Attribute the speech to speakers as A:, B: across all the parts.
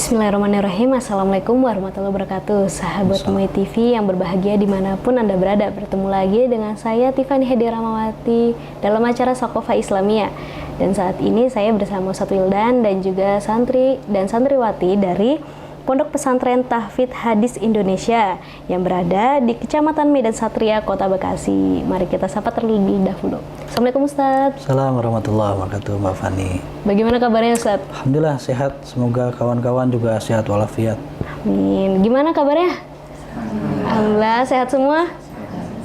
A: Bismillahirrahmanirrahim. Assalamualaikum warahmatullahi wabarakatuh. Sahabat MUI TV yang berbahagia dimanapun Anda berada, bertemu lagi dengan saya Tiffany Hedi Ramawati dalam acara Sakofa Islamiyah. Dan saat ini saya bersama Ustadz Wildan dan juga santri dan santriwati dari Pondok Pesantren Tahfidz Hadis Indonesia yang berada di Kecamatan Medan Satria, Kota Bekasi. Mari kita sapa terlebih dahulu. Assalamualaikum Ustadz.
B: Assalamualaikum warahmatullahi wabarakatuh, Mbak Fani.
A: Bagaimana kabarnya Ustadz?
B: Alhamdulillah sehat, semoga kawan-kawan juga sehat walafiat.
A: Amin. Gimana kabarnya? Alhamdulillah sehat semua?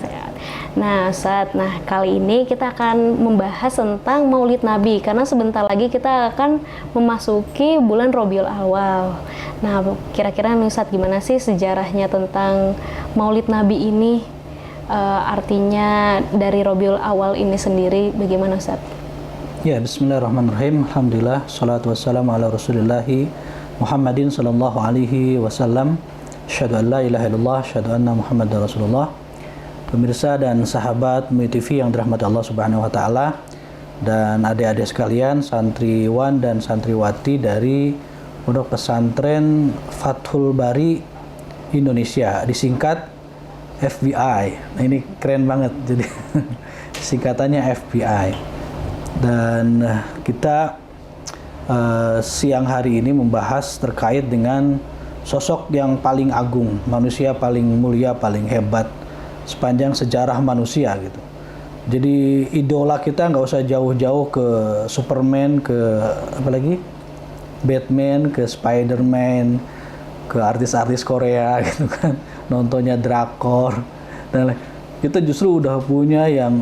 A: Sehat. Nah Ustadz, kali ini kita akan membahas tentang Maulid Nabi karena sebentar lagi kita akan memasuki bulan Rabiul Awal. Nah, kira-kira Ustadz gimana sih sejarahnya tentang Maulid Nabi ini? Artinya dari Rabiul Awal ini sendiri bagaimana Ustadz?
B: Ya, bismillahirrahmanirrahim. Alhamdulillah, salatu wassalamu ala rasulillahi Muhammadin sallallahu alaihi wasallam. Asyhadu an la ilaha illallah, asyhadu anna Muhammadar Rasulullah. Pemirsa dan sahabat MUI TV yang dirahmati Allah Subhanahu wa taala dan adik-adik sekalian, santriwan dan santriwati dari Pondok Pesantren Fathul Bari Indonesia, disingkat FBI. Nah, ini keren banget, jadi singkatannya FBI. Dan kita siang hari ini membahas terkait dengan sosok yang paling agung, manusia paling mulia, paling hebat sepanjang sejarah manusia gitu. Jadi idola kita nggak usah jauh-jauh ke Superman, ke apa lagi? Batman, ke Spiderman, ke artis-artis Korea gitu kan, nontonnya drakor dan kita justru udah punya yang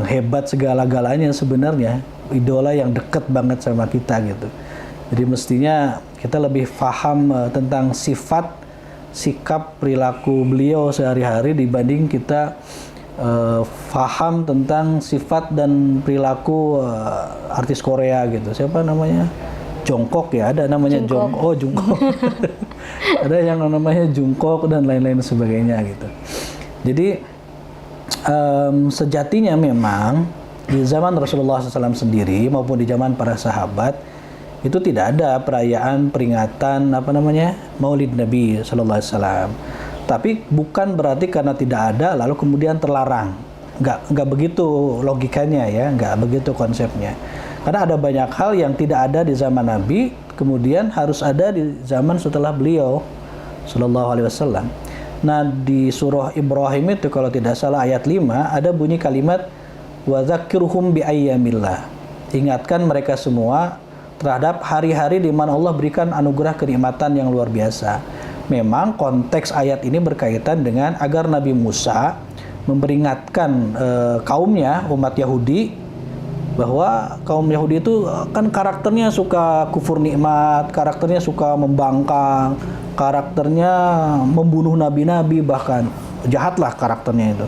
B: hebat segala-galanya sebenarnya, idola yang deket banget sama kita gitu. Jadi mestinya kita lebih paham tentang sifat, sikap, perilaku beliau sehari-hari dibanding kita paham tentang sifat dan perilaku artis Korea gitu. Siapa namanya? Jongkok ya, ada namanya Jongkok. Ada yang namanya Jungkook dan lain-lain sebagainya gitu. Jadi sejatinya memang di zaman Rasulullah SAW sendiri maupun di zaman para sahabat itu tidak ada perayaan peringatan Maulid Nabi Sallallahu Alaihi Wasallam. Tapi bukan berarti karena tidak ada lalu kemudian terlarang. Nggak begitu logikanya ya, nggak begitu konsepnya. Karena ada banyak hal yang tidak ada di zaman Nabi, kemudian harus ada di zaman setelah beliau Sallallahu Alaihi Wasallam. Nah, di surah Ibrahim itu kalau tidak salah ayat 5 ada bunyi kalimat wa dzakirhum bi ayyamillah. Ingatkan mereka semua terhadap hari-hari di mana Allah berikan anugerah kenikmatan yang luar biasa. Memang konteks ayat ini berkaitan dengan agar Nabi Musa memperingatkan kaumnya, umat Yahudi, bahwa kaum Yahudi itu kan karakternya suka kufur nikmat, karakternya suka membangkang, karakternya membunuh nabi-nabi, bahkan jahatlah karakternya itu.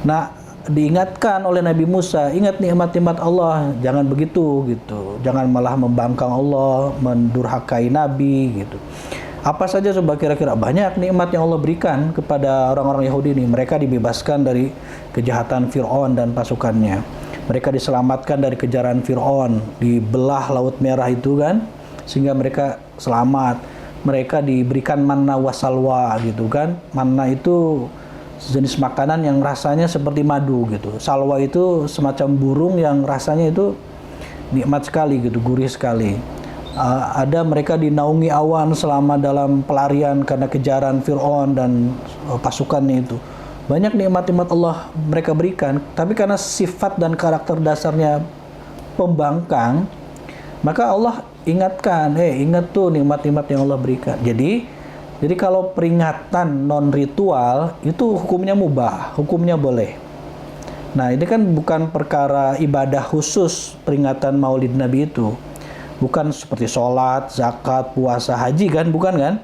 B: Nah, diingatkan oleh Nabi Musa, ingat nikmat-nikmat Allah, jangan begitu gitu. Jangan malah membangkang Allah, mendurhakai nabi gitu. Apa saja coba kira-kira? Banyak nikmat yang Allah berikan kepada orang-orang Yahudi ini. Mereka dibebaskan dari kejahatan Fir'aun dan pasukannya. Mereka diselamatkan dari kejaran Fir'aun, dibelah Laut Merah itu kan, sehingga mereka selamat. Mereka diberikan manna wasalwa gitu kan. Manna itu jenis makanan yang rasanya seperti madu gitu. Salwa itu semacam burung yang rasanya itu nikmat sekali gitu, gurih sekali. Ada mereka dinaungi awan selama dalam pelarian karena kejaran Fir'aun dan pasukannya itu. Banyak nikmat-nikmat Allah mereka berikan, tapi karena sifat dan karakter dasarnya pembangkang, maka Allah ingatkan, ingat tuh nikmat-nikmat yang Allah berikan. Jadi kalau peringatan non ritual itu hukumnya mubah, hukumnya boleh. Nah, ini kan bukan perkara ibadah khusus peringatan Maulid Nabi itu. Bukan seperti sholat, zakat, puasa, haji kan, bukan kan?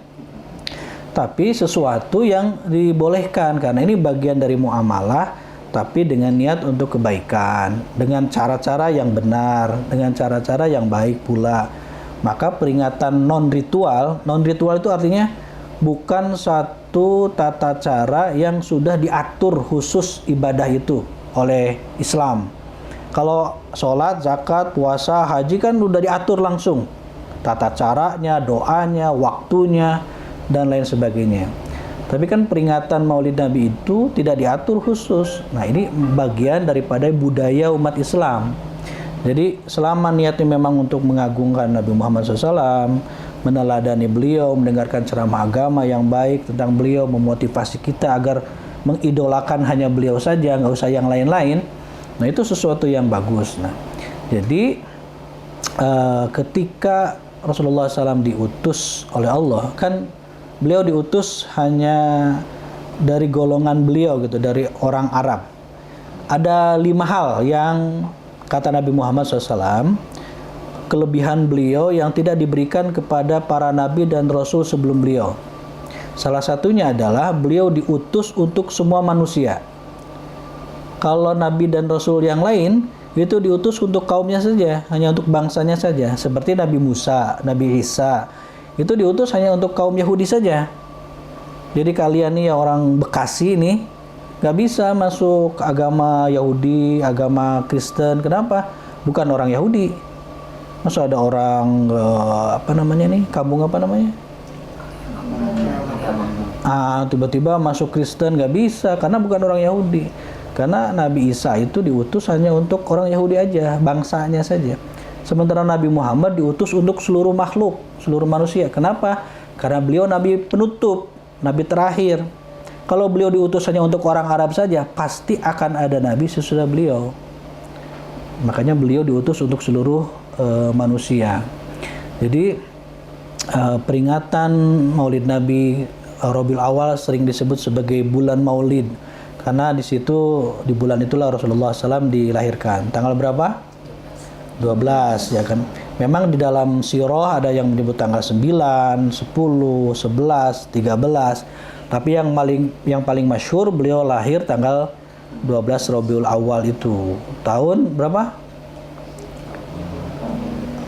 B: Tapi sesuatu yang dibolehkan karena ini bagian dari muamalah, tapi dengan niat untuk kebaikan, dengan cara-cara yang benar, dengan cara-cara yang baik pula. Maka peringatan non ritual itu artinya bukan satu tata cara yang sudah diatur khusus ibadah itu oleh Islam. Kalau sholat, zakat, puasa, haji kan udah diatur langsung. tata caranya, doanya, waktunya, dan lain sebagainya. Tapi kan peringatan Maulid Nabi itu tidak diatur khusus. Nah, ini bagian daripada budaya umat Islam. Jadi selama niatnya memang untuk mengagungkan Nabi Muhammad SAW, meneladani beliau, mendengarkan ceramah agama yang baik tentang beliau, memotivasi kita agar mengidolakan hanya beliau saja, nggak usah yang lain-lain. Nah, itu sesuatu yang bagus. Nah, jadi ketika Rasulullah SAW diutus oleh Allah, kan beliau diutus hanya dari golongan beliau gitu, dari orang Arab. Ada 5 hal yang kata Nabi Muhammad SAW, kelebihan beliau yang tidak diberikan kepada para nabi dan rasul sebelum beliau. Salah satunya adalah beliau diutus untuk semua manusia. Kalau nabi dan rasul yang lain itu diutus untuk kaumnya saja, hanya untuk bangsanya saja. Seperti Nabi Musa, Nabi Isa, itu diutus hanya untuk kaum Yahudi saja. Jadi kalian nih orang Bekasi nih nggak bisa masuk agama Yahudi, agama Kristen. Kenapa? Bukan orang Yahudi. Masa ada orang kampung apa namanya? Tiba-tiba masuk Kristen, nggak bisa karena bukan orang Yahudi. Karena Nabi Isa itu diutus hanya untuk orang Yahudi aja, bangsanya saja. Sementara Nabi Muhammad diutus untuk seluruh makhluk, seluruh manusia. Kenapa? Karena beliau Nabi penutup, Nabi terakhir. Kalau beliau diutus hanya untuk orang Arab saja, pasti akan ada Nabi sesudah beliau. Makanya beliau diutus untuk seluruh manusia. Jadi peringatan Maulid Nabi Rabiul Awal sering disebut sebagai bulan Maulid. Karena di situ, di bulan itulah Rasulullah SAW dilahirkan. Tanggal berapa? 12 ya kan. Memang di dalam sirah ada yang menyebut tanggal 9, 10, 11, 13. Tapi yang paling masyhur beliau lahir tanggal 12 Rabiul Awal itu. Tahun berapa?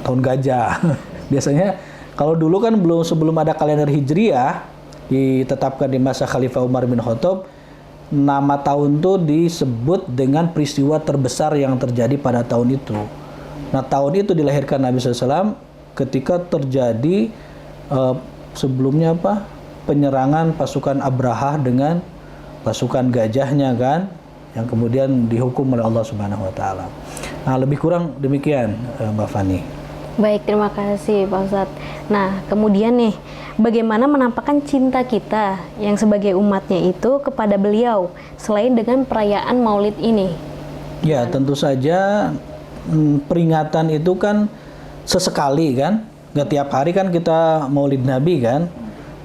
B: Tahun gajah. Biasanya kalau dulu kan sebelum ada kalender Hijriah ditetapkan di masa Khalifah Umar bin Khattab, nama tahun itu disebut dengan peristiwa terbesar yang terjadi pada tahun itu. Nah, tahun itu dilahirkan Nabi SAW ketika terjadi sebelumnya penyerangan pasukan Abraha dengan pasukan gajahnya kan, yang kemudian dihukum oleh Allah Subhanahu wa taala. Nah, lebih kurang demikian Mbak Fani.
A: Baik, terima kasih Pak Ustadz. Nah, kemudian nih, bagaimana menampakkan cinta kita yang sebagai umatnya itu kepada beliau selain dengan perayaan Maulid ini?
B: Ya, tentu saja peringatan itu kan sesekali kan, nggak tiap hari kan kita Maulid Nabi kan,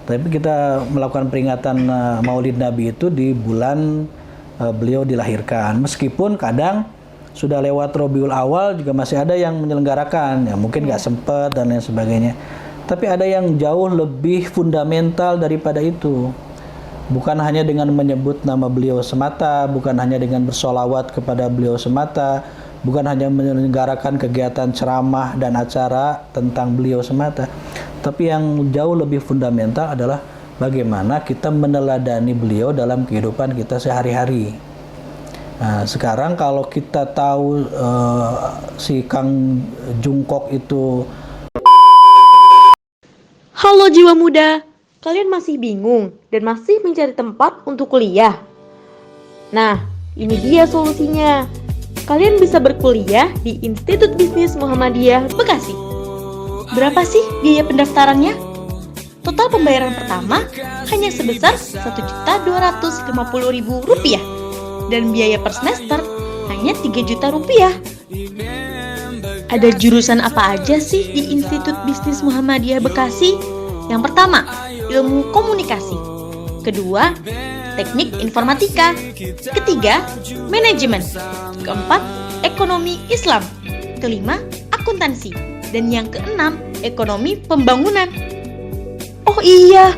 B: tapi kita melakukan peringatan Maulid Nabi itu di bulan beliau dilahirkan. Meskipun kadang sudah lewat Rabiul Awal juga masih ada yang menyelenggarakan, ya mungkin nggak sempat dan lain sebagainya. Tapi ada yang jauh lebih fundamental daripada itu. Bukan hanya dengan menyebut nama beliau semata, bukan hanya dengan bersolawat kepada beliau semata, bukan hanya menyelenggarakan kegiatan ceramah dan acara tentang beliau semata. Tapi yang jauh lebih fundamental adalah bagaimana kita meneladani beliau dalam kehidupan kita sehari-hari. Nah, sekarang kalau kita tahu si Kang Jungkook itu...
C: Halo jiwa muda, kalian masih bingung dan masih mencari tempat untuk kuliah? Nah, ini dia solusinya. Kalian bisa berkuliah di Institut Bisnis Muhammadiyah Bekasi. Berapa sih biaya pendaftarannya? Total pembayaran pertama hanya sebesar Rp1.250.000 dan biaya per semester hanya Rp3.000.000. Ada jurusan apa aja sih di Institut Bisnis Muhammadiyah Bekasi? Yang pertama, ilmu komunikasi. Kedua, teknik informatika. Ketiga, manajemen. Keempat, ekonomi Islam. Kelima, akuntansi. Dan yang keenam, ekonomi pembangunan. Oh iya,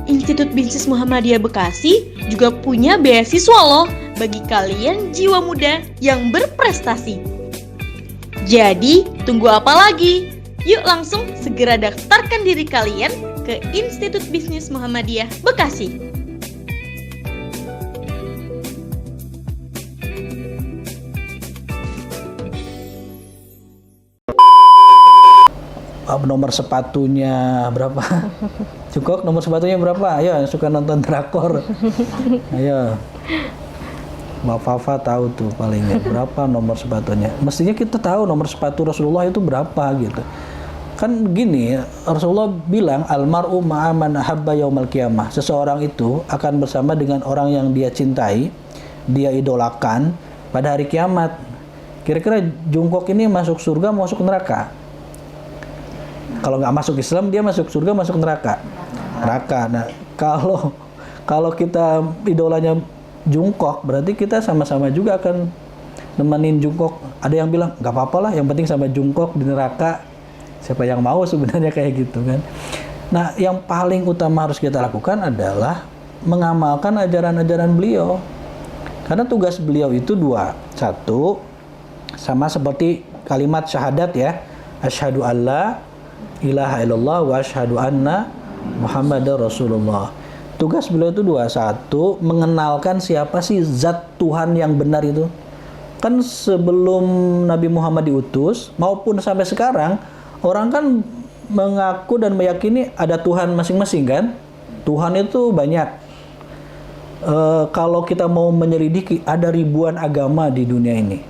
C: Institut Bisnis Muhammadiyah Bekasi juga punya beasiswa loh bagi kalian jiwa muda yang berprestasi. Jadi, tunggu apa lagi? Yuk langsung segera daftarkan diri kalian ke Institut Bisnis Muhammadiyah Bekasi.
B: nomor sepatunya berapa? Jungkook nomor sepatunya berapa? Ayo, yang suka nonton drakor. Ayo. Mbak Fafa tahu tuh palingnya berapa nomor sepatunya. Mestinya kita tahu nomor sepatu Rasulullah itu berapa gitu. Kan gini, Rasulullah bilang almar'u ma'aman ahabba yaumal qiyamah. Seseorang itu akan bersama dengan orang yang dia cintai, dia idolakan pada hari kiamat. Kira-kira Jungkook ini masuk surga, masuk neraka? Kalau nggak masuk Islam, dia masuk surga, masuk neraka. Neraka. Nah, kalau kita idolanya Jungkook, berarti kita sama-sama juga akan nemenin Jungkook. Ada yang bilang nggak apa-apa lah, yang penting sama Jungkook di neraka. Siapa yang mau sebenarnya kayak gitu kan? Nah, yang paling utama harus kita lakukan adalah mengamalkan ajaran-ajaran beliau. Karena tugas beliau itu dua. Satu, sama seperti kalimat syahadat ya, asyhadu alla ilaha illallah wa asyhadu anna Muhammadar Rasulullah. Tugas beliau itu dua. Satu, mengenalkan siapa sih zat Tuhan yang benar itu. Kan sebelum Nabi Muhammad diutus maupun sampai sekarang, orang kan mengaku dan meyakini ada Tuhan masing-masing kan. Tuhan itu banyak. Kalau kita mau menyelidiki, ada ribuan agama di dunia ini.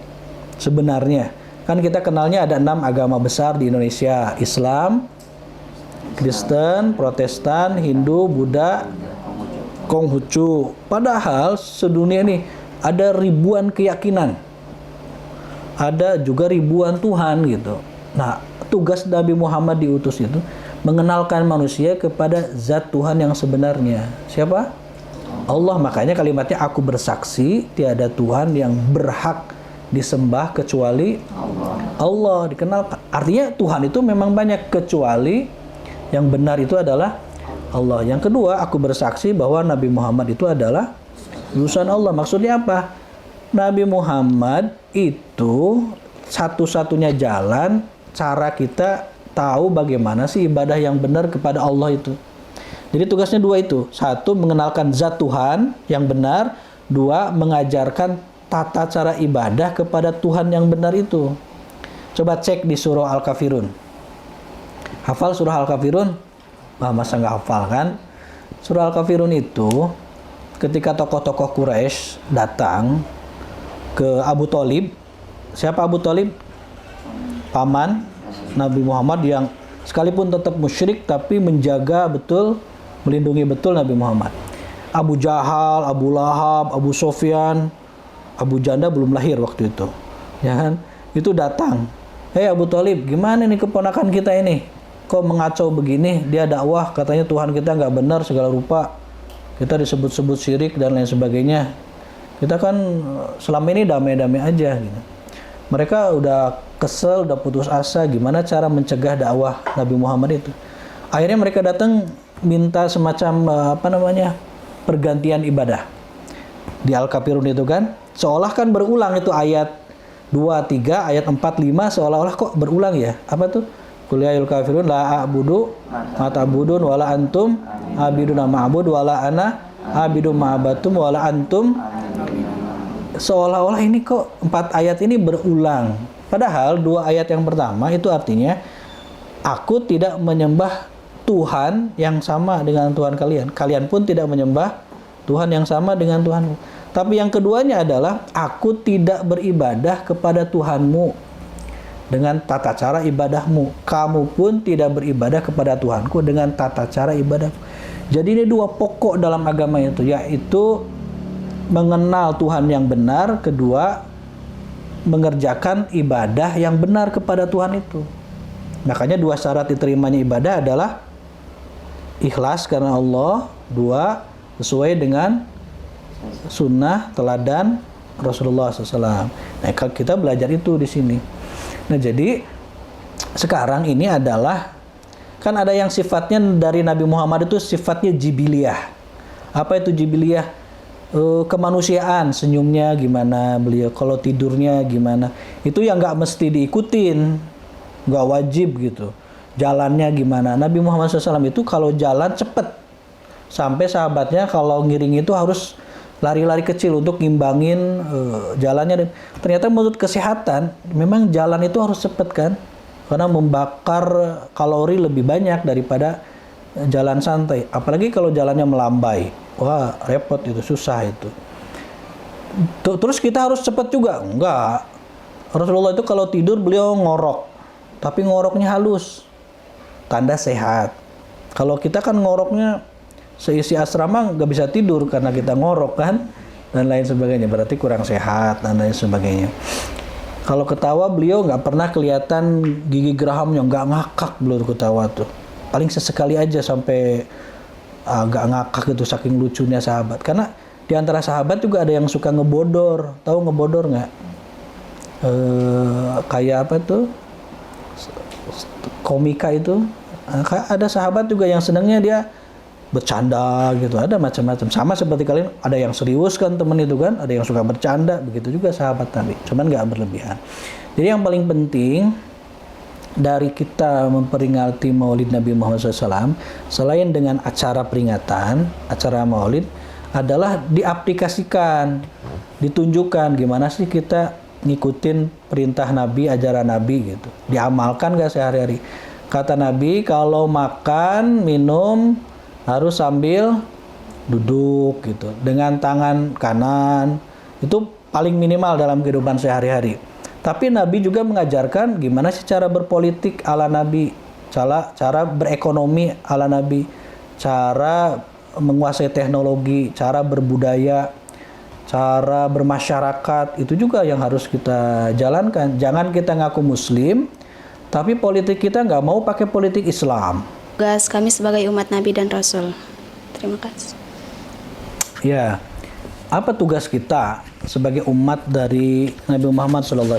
B: Sebenarnya kan kita kenalnya ada 6 agama besar di Indonesia: Islam, Kristen, Protestan, Hindu, Buddha, Konghucu. Padahal sedunia ini ada ribuan keyakinan, ada juga ribuan Tuhan gitu. Nah, tugas Nabi Muhammad diutus itu mengenalkan manusia kepada zat Tuhan yang sebenarnya. Siapa? Allah. Makanya kalimatnya aku bersaksi tiada Tuhan yang berhak disembah kecuali Allah. Dikenal, artinya Tuhan itu memang banyak, kecuali yang benar itu adalah Allah. Yang kedua, aku bersaksi bahwa Nabi Muhammad itu adalah utusan Allah. Maksudnya apa? Nabi Muhammad itu satu-satunya jalan cara kita tahu bagaimana sih ibadah yang benar kepada Allah itu. Jadi tugasnya dua itu. Satu, mengenalkan zat Tuhan yang benar. Dua, mengajarkan tata cara ibadah kepada Tuhan yang benar itu. Coba cek di surah Al-Kafirun. Hafal surah Al-Kafirun? Masa nggak hafal kan? Surah Al-Kafirun itu ketika tokoh-tokoh Quraisy datang ke Abu Thalib. Siapa Abu Thalib? Paman Nabi Muhammad yang sekalipun tetap musyrik tapi menjaga betul, melindungi betul Nabi Muhammad. Abu Jahal, Abu Lahab, Abu Sofyan, Abu Janda belum lahir waktu itu, ya kan? Itu datang, hei Abu Thalib, gimana nih keponakan kita ini? Kok mengacau begini? Dia dakwah katanya Tuhan kita nggak benar segala rupa, kita disebut-sebut syirik dan lain sebagainya. Kita kan selama ini damai-damai aja gitu. Mereka udah kesel, udah putus asa, gimana cara mencegah dakwah Nabi Muhammad itu. Akhirnya mereka datang minta semacam pergantian ibadah. Di Al-Kafirun itu kan, seolah kan berulang itu ayat 2, 3, ayat 4, 5, seolah-olah kok berulang ya. Apa tuh? Qul ya ayyuhal kafirun la a'budu ma ta'budun wala antum abiduna ma'bud wala ana abidu ma'abatum wala antum. Seolah-olah ini kok 4 ayat ini berulang. Padahal 2 ayat yang pertama itu artinya aku tidak menyembah Tuhan yang sama dengan Tuhan kalian. Kalian pun tidak menyembah Tuhan yang sama dengan Tuhanmu. Tapi yang keduanya adalah aku tidak beribadah kepada Tuhanmu dengan tata cara ibadahmu. Kamu pun tidak beribadah kepada Tuhanku dengan tata cara ibadahmu. Jadi ini 2 pokok dalam agama itu, yaitu mengenal Tuhan yang benar, kedua mengerjakan ibadah yang benar kepada Tuhan itu. Makanya 2 syarat diterimanya ibadah adalah ikhlas karena Allah, 2 sesuai dengan sunnah teladan Rasulullah SAW. Nah, kita belajar itu di sini. Nah, jadi sekarang ini adalah kan ada yang sifatnya dari Nabi Muhammad itu sifatnya jibiliyah. Apa itu jibiliyah? Kemanusiaan, senyumnya gimana beliau, kalau tidurnya gimana. Itu yang nggak mesti diikutin, nggak wajib gitu. Jalannya gimana? Nabi Muhammad SAW itu kalau jalan cepet. Sampai sahabatnya kalau ngiring itu harus lari-lari kecil untuk ngimbangin jalannya. Ternyata menurut kesehatan memang jalan itu harus cepet kan, karena membakar kalori lebih banyak daripada jalan santai. Apalagi kalau jalannya melambai, wah repot itu, susah itu. Terus kita harus cepat juga? Enggak. Rasulullah itu kalau tidur beliau ngorok, tapi ngoroknya halus, tanda sehat. Kalau kita kan ngoroknya seisi asrama nggak bisa tidur karena kita ngorok kan, dan lain sebagainya, berarti kurang sehat dan lain sebagainya. Kalau ketawa beliau nggak pernah kelihatan gigi gerahamnya, nggak ngakak beliau ketawa tuh. Paling sesekali aja sampai agak ngakak itu saking lucunya sahabat. Karena di antara sahabat juga ada yang suka ngebodor. Tahu ngebodor nggak? Kayak apa tuh? Komika itu. Ada sahabat juga yang senangnya dia bercanda gitu, ada macam-macam. Sama seperti kalian, ada yang serius kan teman itu kan, ada yang suka bercanda, begitu juga sahabat Nabi, cuman nggak berlebihan. Jadi yang paling penting dari kita memperingati Maulid Nabi Muhammad SAW, selain dengan acara peringatan, acara Maulid, adalah diaplikasikan, ditunjukkan gimana sih kita ngikutin perintah Nabi, ajaran Nabi gitu, diamalkan nggak sehari-hari. Kata Nabi, kalau makan, minum harus sambil duduk gitu, dengan tangan kanan. Itu paling minimal dalam kehidupan sehari-hari. Tapi Nabi juga mengajarkan gimana sih cara berpolitik ala Nabi, cara berekonomi ala Nabi, cara menguasai teknologi, cara berbudaya, cara bermasyarakat. Itu juga yang harus kita jalankan. Jangan kita ngaku Muslim, tapi politik kita nggak mau pakai politik Islam.
D: Tugas kami sebagai umat Nabi dan Rasul. Terima kasih.
B: Ya, apa tugas kita sebagai umat dari Nabi Muhammad SAW?